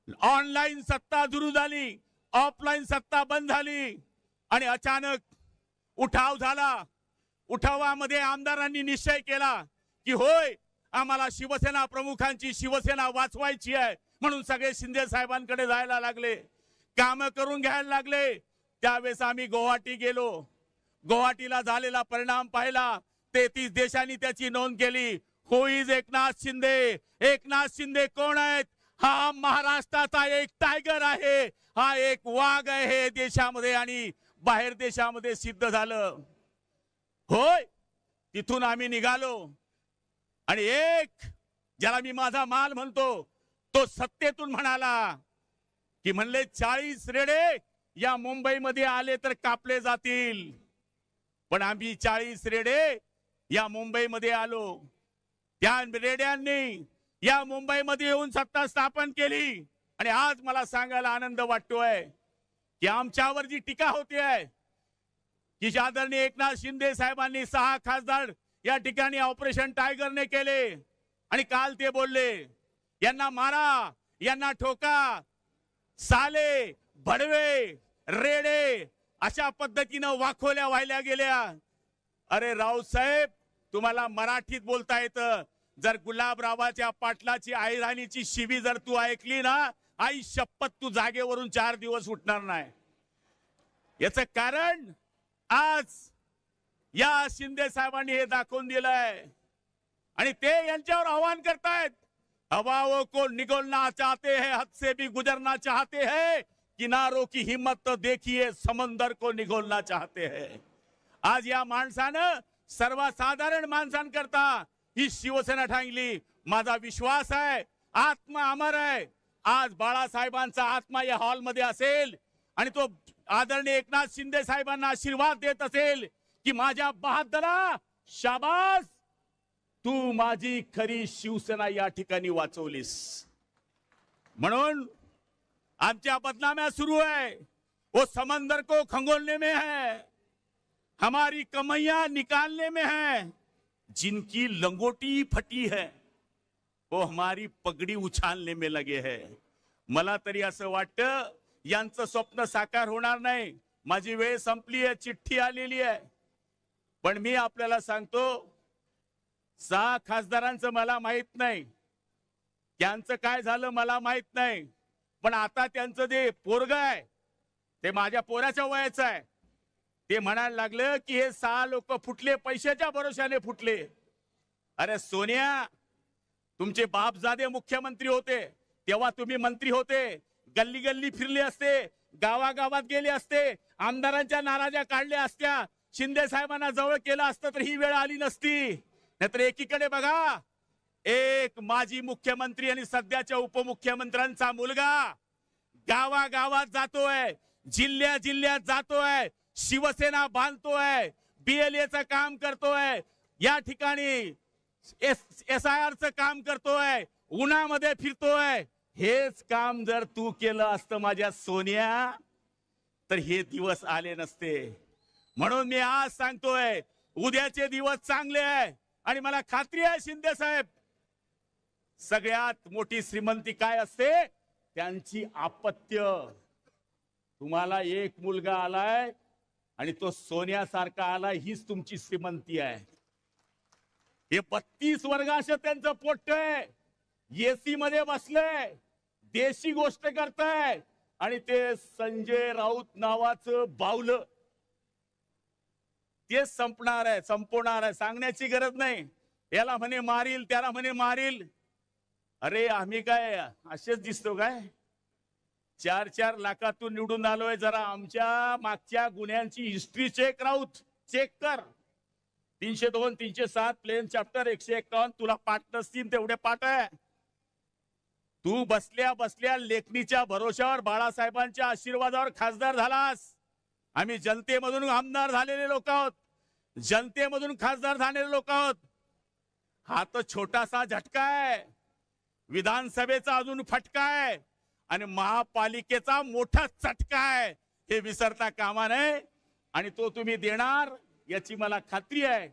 Online सत्ता सुरू झाली, ऑफलाईन सत्ता बंद झाली आणि अचानक उठाव झाला. उठावामध्ये आमदारांनी निश्चय केला की होय, आम्हाला शिवसेना प्रमुखांची शिवसेना वाचवायची आहे. म्हणून सगळे शिंदे साहेबांकडे जायला लागले, काम करून घ्यायला लागले. त्यावेळेस आम्ही गुवाहाटी गेलो. गुवाहाटीला झालेला परिणाम पाहिला. 33 देशांनी त्याची नोंद केली. हु इज एकनाथ शिंदे? एकनाथ शिंदे कोण आहेत? हा महाराष्ट्राचा एक टायगर आहे, हा एक वाघ आहे देशामध्ये आणि बाहेर देशामध्ये सिद्ध झालं. होय, तिथून आम्ही निघालो आणि एक ज्याला मी माझा माल म्हणतो तो सत्तेतून म्हणाला की म्हणले 40 रेडे या मुंबईमध्ये आले तर कापले जातील. पण आम्ही 40 रेडे या मुंबईमध्ये आलो. त्या रेड्यांनी या मुंबईमध्ये येऊन सत्ता स्थापन केली. आणि आज मला सांगायला आनंद वाटतोय की आमच्यावर जी टीका होते आहे की आदरणीय एकनाथ शिंदे साहेबांनी 6 खासदार या ठिकाणी ऑपरेशन टायगरने केले आणि काल ते बोलले यांना मारा, यांना ठोका, साले, भडवे, रेडे अशा पद्धतीनं वाखोल्या व्हायला गेल्या. अरे रावसाहेब, तुम्हाला मराठीत बोलता येतं. जर गुलाबरावाच्या पाटलाची आईराणीची शिवी जर तू ऐकली ना, आई शपथ तू जागेवरून 4 दिवस उठणार नाही. याचं कारण आज या शिंदे साहेबांनी हे दाखवून दिलंय आणि ते यांच्यावर आव्हान करतायत. हवाओं को निगलना चाहते हैं, हद से भी गुजरना चाहते हैं, किनारों की हिम्मत तो देखिए, समंदर को निगलना चाहते हैं. आज या माणसानं सर्वसाधारण माणसांकरता ही शिवसेना ठांगली. माझा विश्वास आहे आत्मा अमर आहे. आज बाळासाहेबांचा आत्मा या हॉलमध्ये असेल आणि तो आदरणीय एकनाथ शिंदे साहेबांना आशीर्वाद देत असेल की माझ्या बहादरा, शाबास, तू माझी खरी शिवसेना या ठिकाणी वाचवलीस. म्हणून आमच्या बदनाम्या सुरू है. वो समंदर को खंगोलने में है, हमारी कमैया निकालने में है. जिनकी लंगोटी फटी है वो हमारी पगड़ी उछालने में लगे है. मला तरी असं वाटतं यांचं स्वप्न साकार होणार नाही. माझी वेळ संपली आहे, चिठ्ठी आलेली आहे. पण मी आपल्याला सांगतो 6 खासदारांचं मला माहित नाही, त्यांचं काय झालं मला माहित नाही. पण आता त्यांचं जे पोरग आहे ते माझ्या पोराच्या वयाचं आहे. ते म्हणायला लागलं की हे 6 लोक फुटले, पैशाच्या भरोशाने फुटले. अरे सोनिया, तुमचे बापजादे मुख्यमंत्री होते तेव्हा तुम्ही मंत्री होते, गल्ली गल्ली फिरले असते, गावागावात गेले असते, आमदारांच्या नाराज्या काढल्या असत्या, शिंदे साहेबांना जवळ केलं असतं तर ही वेळ आली नसती. नाहीतर एकीकडे बघा, एक माजी मुख्यमंत्री आणि सध्याच्या उपमुख्यमंत्र्यांचा मुलगा गावागावात जातोय, जिल्ह्या जिल्ह्यात जातोय, शिवसेना बांधतोय, BLAचं काम करतोय, या ठिकाणी SIRचं काम करतोय, उन्हामध्ये फिरतोय. हेच काम जर तू केलं असतं माझ्या सोनिया तर हे दिवस आले नसते. म्हणून मी आज सांगतोय उद्याचे दिवस चांगले आहे आणि मला खात्री आहे शिंदे साहेब, सगळ्यात मोठी श्रीमंती काय असते? त्यांची अपत्य. तुम्हाला एक मुलगा आलाय आणि तो सोन्यासारखा आलाय, हीच तुमची श्रीमंती आहे. हे 32 वर्गाचं त्यांचं पोट आहे, AC मध्ये बसलंय, देशी गोष्ट करताय आणि ते संजय राऊत नावाचं बावलं ते संपणार आहे, संपवणार आहे. सांगण्याची गरज नाही. याला म्हणे मारील, त्याला म्हणे मारील. अरे आम्ही काय असेच दिसतो काय? 4-4 लाखातून निवडून आलोय. जरा आमच्या मागच्या गुन्ह्यांची हिस्ट्री चेक, राऊत चेक कर. 302, 307 प्लेन चॅप्टर 151 तुला पाठ नसतील तेवढे पाठ आहे. तू बसल्या बसल्या लेखणीच्या भरोशावर बाळासाहेबांच्या आशीर्वादावर खासदार झालास. आम्ही जनतेमधून आमदार झालेले लोक आहोत, जनतेमधून खासदार झालेले लोक आहोत. हा तर छोटासा झटका आहे, विधानसभेचा अजून फटका आहे आणि महापालिकेचा मोठा चटका आहे. हे विसरता कामा नये आणि तो तुम्ही देणार याची मला खात्री आहे.